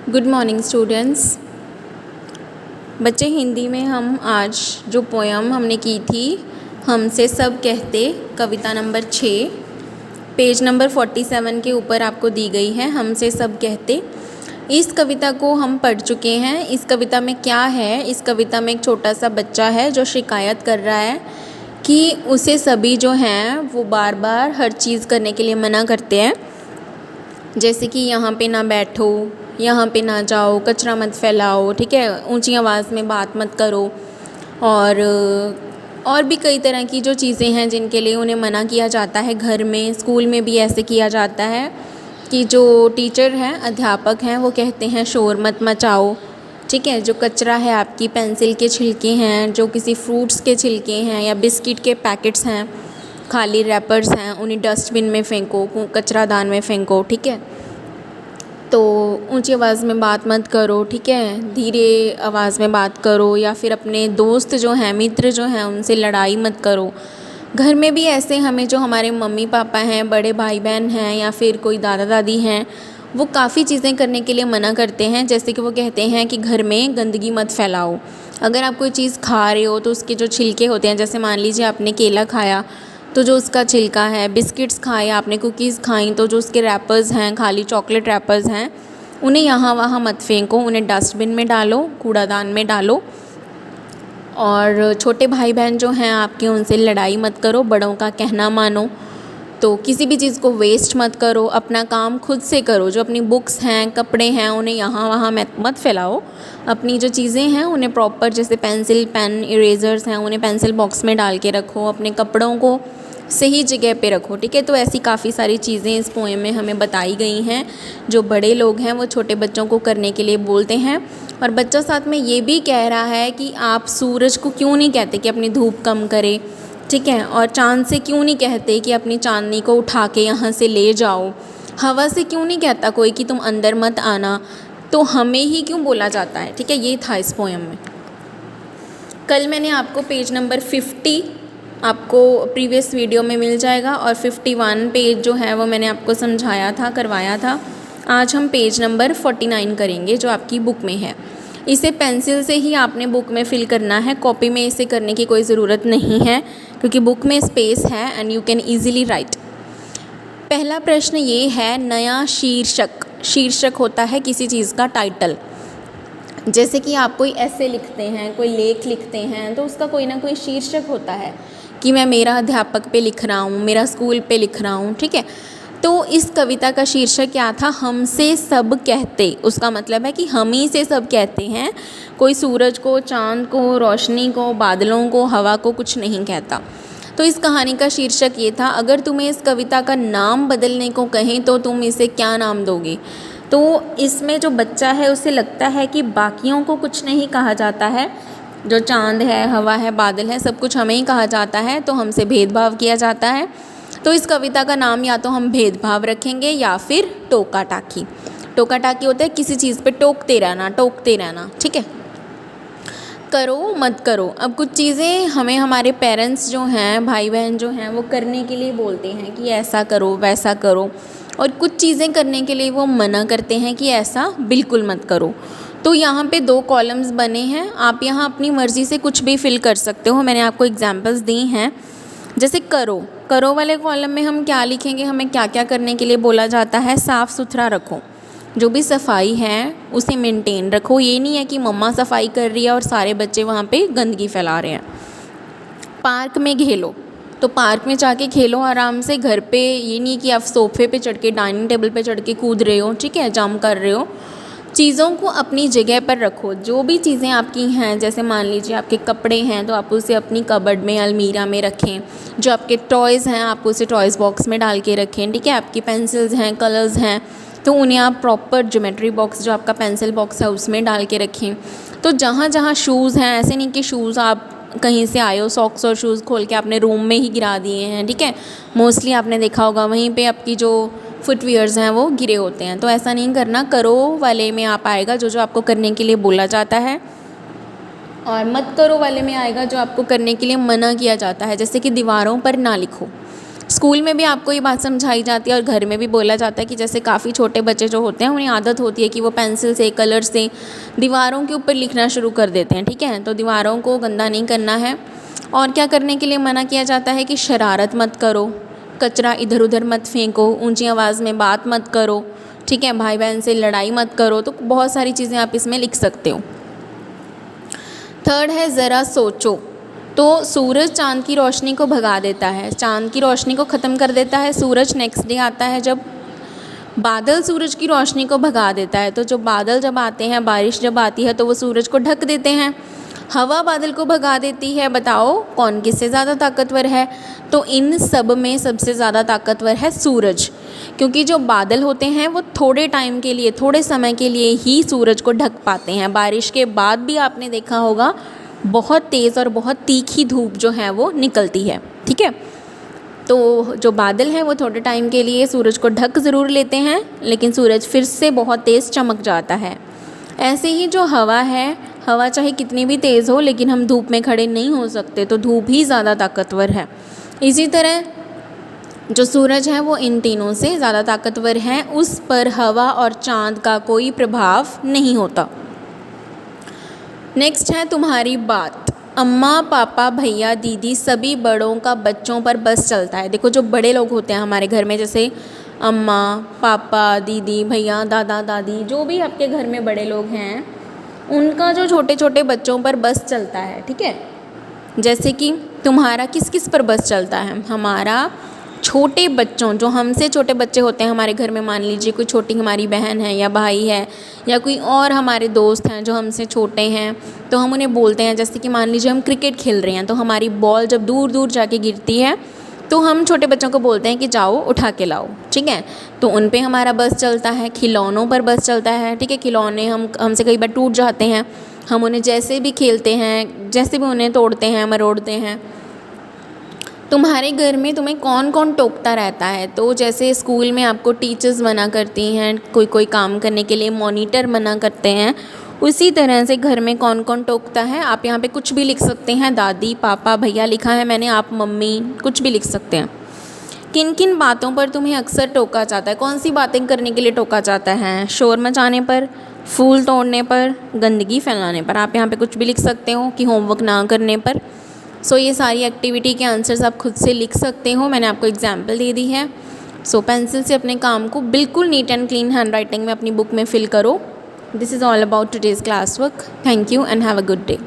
Good morning students. बच्चे, हिंदी में हम आज जो पोयम हमने की थी हमसे सब कहते, कविता नंबर 6 पेज नंबर 47 के ऊपर आपको दी गई है। हमसे सब कहते, इस कविता को हम पढ़ चुके हैं। इस कविता में क्या है? इस कविता में एक छोटा सा बच्चा है जो शिकायत कर रहा है कि उसे सभी जो हैं वो बार बार हर चीज़ करने के लिए मना करते हैं, जैसे कि यहाँ पे ना बैठो, यहाँ पे ना जाओ, कचरा मत फैलाओ, ठीक है, ऊंची आवाज़ में बात मत करो, और भी कई तरह की जो चीज़ें हैं जिनके लिए उन्हें मना किया जाता है। घर में, स्कूल में भी ऐसे किया जाता है कि जो टीचर हैं, अध्यापक हैं, वो कहते हैं शोर मत मचाओ, ठीक है। जो कचरा है, आपकी पेंसिल के छिलके हैं, जो किसी फ्रूट्स के छिलके हैं या बिस्किट के पैकेट्स हैं, खाली रैपर्स हैं, उन्हें डस्टबिन में फेंको, कचरा दान में फेंको, ठीक है। तो ऊंची आवाज़ में बात मत करो, ठीक है, धीरे आवाज़ में बात करो, या फिर अपने दोस्त जो हैं, मित्र जो हैं, उनसे लड़ाई मत करो। घर में भी ऐसे हमें जो हमारे मम्मी पापा हैं, बड़े भाई बहन हैं, या फिर कोई दादा दादी हैं, वो काफ़ी चीज़ें करने के लिए मना करते हैं। जैसे कि वो कहते हैं कि घर में गंदगी मत फैलाओ। अगर आप कोई चीज़ खा रहे हो तो उसके जो छिलके होते हैं, जैसे मान लीजिए आपने केला खाया तो जो उसका छिलका है, बिस्किट्स खाए आपने, कुकीज़ खाई तो जो उसके रैपर्स हैं, खाली चॉकलेट रैपर्स हैं, उन्हें यहाँ वहाँ मत फेंको, उन्हें डस्टबिन में डालो, कूड़ादान में डालो। और छोटे भाई बहन जो हैं आपके, उनसे लड़ाई मत करो, बड़ों का कहना मानो। तो किसी भी चीज़ को वेस्ट मत करो, अपना काम खुद से करो। जो अपनी बुक्स हैं, कपड़े हैं, उन्हें यहाँ वहाँ मत फैलाओ। अपनी जो चीज़ें हैं उन्हें प्रॉपर, जैसे पेंसिल, पेन, इरेज़र्स हैं, उन्हें पेंसिल बॉक्स में डाल के रखो। अपने कपड़ों को सही जगह पे रखो, ठीक है। तो ऐसी काफ़ी सारी चीज़ें इस पोएम में हमें बताई गई हैं जो बड़े लोग हैं वो छोटे बच्चों को करने के लिए बोलते हैं। और बच्चा साथ में ये भी कह रहा है कि आप सूरज को क्यों नहीं कहते कि अपनी धूप कम करे, ठीक है, और चाँद से क्यों नहीं कहते कि अपनी चांदनी को उठा के यहाँ से ले जाओ। हवा से क्यों नहीं कहता कोई कि तुम अंदर मत आना, तो हमें ही क्यों बोला जाता है, ठीक है। ये था इस पोएम में। कल मैंने आपको पेज नंबर 50 आपको प्रीवियस वीडियो में मिल जाएगा, और 51 पेज जो है वो मैंने आपको समझाया था, करवाया था। आज हम पेज नंबर 49 करेंगे जो आपकी बुक में है। इसे पेंसिल से ही आपने बुक में फिल करना है, कॉपी में इसे करने की कोई ज़रूरत नहीं है क्योंकि बुक में स्पेस है and you can easily right. पहला प्रश्न ये है, नया शीर्षक। शीर्षक होता है किसी चीज़ का टाइटल। जैसे कि आप कोई ऐसे लिखते हैं, कोई लेख लिखते हैं, तो उसका कोई ना कोई शीर्षक होता है कि मैं मेरा अध्यापक पे लिख रहा हूँ, मेरा स्कूल पे लिख रहा हूँ, ठीक है। तो इस कविता का शीर्षक क्या था? हमसे सब कहते। उसका मतलब है कि हम ही से सब कहते हैं, कोई सूरज को, चाँद को, रोशनी को, बादलों को, हवा को कुछ नहीं कहता। तो इस कहानी का शीर्षक ये था। अगर तुम्हें इस कविता का नाम बदलने को कहें तो तुम इसे क्या नाम दोगे? तो इसमें जो बच्चा है उसे लगता है कि बाकियों को कुछ नहीं कहा जाता है, जो चाँद है, हवा है, बादल है, सब कुछ हमें ही कहा जाता है, तो हमसे भेदभाव किया जाता है। तो इस कविता का नाम या तो हम भेदभाव रखेंगे या फिर टोका टाकी। टोका टाकी होता है किसी चीज़ पे टोकते रहना, ठीक है। करो मत करो। अब कुछ चीज़ें हमें हमारे पेरेंट्स जो हैं, भाई बहन जो हैं, वो करने के लिए बोलते हैं कि ऐसा करो, वैसा करो, और कुछ चीज़ें करने के लिए वो मना करते हैं कि ऐसा बिल्कुल मत करो। तो यहाँ पे 2 कॉलम्स बने हैं, आप यहाँ अपनी मर्ज़ी से कुछ भी फिल कर सकते हो। मैंने आपको एग्जांपल्स दी हैं। जैसे करो वाले कॉलम में हम क्या लिखेंगे? हमें क्या क्या करने के लिए बोला जाता है? साफ़ सुथरा रखो, जो भी सफाई है उसे मेंटेन रखो। ये नहीं है कि मम्मा सफाई कर रही है और सारे बच्चे वहाँ पे गंदगी फैला रहे हैं। पार्क में खेलो, तो पार्क में जाके खेलो आराम से। घर पे ये नहीं कि आप सोफ़े पे चढ़ के, डाइनिंग टेबल पे चढ़ के कूद रहे हो, ठीक है, जंप कर रहे हो। चीज़ों को अपनी जगह पर रखो। जो भी चीज़ें आपकी हैं, जैसे मान लीजिए आपके कपड़े हैं तो आप उसे अपनी कबर्ड में, अलमीरा में रखें। जो आपके टॉयज़ हैं आप उसे टॉयज़ बॉक्स में डाल के रखें, ठीक है। आपकी पेंसिल्स हैं, कलर्स हैं, तो उन्हें आप प्रॉपर ज्योमेट्री बॉक्स, जो आपका पेंसिल बॉक्स है, उसमें डाल के रखें। तो जहाँ जहाँ शूज़ हैं, ऐसे नहीं कि शूज़ आप कहीं से आए हो, सॉक्स और शूज़ खोल के आपने रूम में ही गिरा दिए हैं, ठीक है। मोस्टली आपने देखा होगा वहीं पे आपकी जो फुटवियर्स हैं वो गिरे होते हैं। तो ऐसा नहीं करना। करो वाले में आप आएगा जो जो आपको करने के लिए बोला जाता है, और मत करो वाले में आएगा जो आपको करने के लिए मना किया जाता है। जैसे कि दीवारों पर ना लिखो, स्कूल में भी आपको ये बात समझाई जाती है और घर में भी बोला जाता है कि जैसे काफ़ी छोटे बच्चे जो होते हैं उन्हें आदत होती है कि वो पेंसिल से, कलर से दीवारों के ऊपर लिखना शुरू कर देते हैं, ठीक है। तो दीवारों को गंदा नहीं करना है। और क्या करने के लिए मना किया जाता है कि शरारत मत करो, कचरा इधर उधर मत फेंको, ऊंची आवाज़ में बात मत करो, ठीक है, भाई बहन से लड़ाई मत करो। तो बहुत सारी चीज़ें आप इसमें लिख सकते हो। थर्ड है ज़रा सोचो। तो सूरज चाँद की रोशनी को भगा देता है, चाँद की रोशनी को ख़त्म कर देता है। सूरज नेक्स्ट डे आता है जब बादल सूरज की रोशनी को भगा देता है। तो जो बादल जब आते हैं, बारिश जब आती है तो वो सूरज को ढक देते हैं। हवा बादल को भगा देती है। बताओ कौन किससे ज़्यादा ताकतवर है? तो इन सब में सबसे ज़्यादा ताकतवर है सूरज, क्योंकि जो बादल होते हैं वो थोड़े टाइम के लिए, थोड़े समय के लिए ही सूरज को ढक पाते हैं। बारिश के बाद भी आपने देखा होगा बहुत तेज़ और बहुत तीखी धूप जो है वो निकलती है, ठीक है। तो जो बादल हैं वो थोड़े टाइम के लिए सूरज को ढक ज़रूर लेते हैं, लेकिन सूरज फिर से बहुत तेज़ चमक जाता है। ऐसे ही जो हवा है, हवा चाहे कितनी भी तेज़ हो लेकिन हम धूप में खड़े नहीं हो सकते, तो धूप ही ज़्यादा ताकतवर है। इसी तरह जो सूरज है वो इन तीनों से ज़्यादा ताकतवर है, उस पर हवा और चाँद का कोई प्रभाव नहीं होता। नेक्स्ट है तुम्हारी बात। अम्मा, पापा, भैया, दीदी सभी बड़ों का बच्चों पर बस चलता है। देखो जो बड़े लोग होते हैं हमारे घर में, जैसे अम्मा, पापा, दीदी, भैया, दादा, दादी, जो भी आपके घर में बड़े लोग हैं, उनका जो छोटे छोटे बच्चों पर बस चलता है, ठीक है। जैसे कि तुम्हारा किस किस पर बस चलता है? हमारा छोटे बच्चों, जो हमसे छोटे बच्चे होते हैं हमारे घर में, मान लीजिए कोई छोटी हमारी बहन है या भाई है या कोई और हमारे दोस्त हैं जो हमसे छोटे हैं, तो हम उन्हें बोलते हैं, जैसे कि मान लीजिए हम क्रिकेट खेल रहे हैं तो हमारी बॉल जब दूर दूर जाके गिरती है तो हम छोटे बच्चों को बोलते हैं कि जाओ उठा के लाओ, ठीक है। तो उन पे हमारा बस चलता है। खिलौनों पर बस चलता है, ठीक है। खिलौने हमसे कई बार टूट जाते हैं, हम उन्हें जैसे भी खेलते हैं, जैसे भी उन्हें तोड़ते हैं, मरोड़ते हैं। तुम्हारे घर में तुम्हें कौन कौन टोकता रहता है? तो जैसे स्कूल में आपको टीचर्स मना करती हैं, कोई कोई काम करने के लिए मॉनिटर मना करते हैं, उसी तरह से घर में कौन कौन टोकता है? आप यहाँ पे कुछ भी लिख सकते हैं, दादी, पापा, भैया लिखा है मैंने, आप मम्मी, कुछ भी लिख सकते हैं। किन किन बातों पर तुम्हें अक्सर टोका जाता है? कौन सी बातें करने के लिए टोका जाता है? शोर मचाने पर, फूल तोड़ने पर, गंदगी फैलाने पर। आप यहाँ पे कुछ भी लिख सकते हो कि होमवर्क ना करने पर। सो ये सारी एक्टिविटी के आंसर्स आप खुद से लिख सकते हो, मैंने आपको एग्जाम्पल दे दी है। सो पेंसिल से अपने काम को बिल्कुल neat and clean hand writing में अपनी बुक में फिल करो। This is all about today's class work. Thank you and have a good day.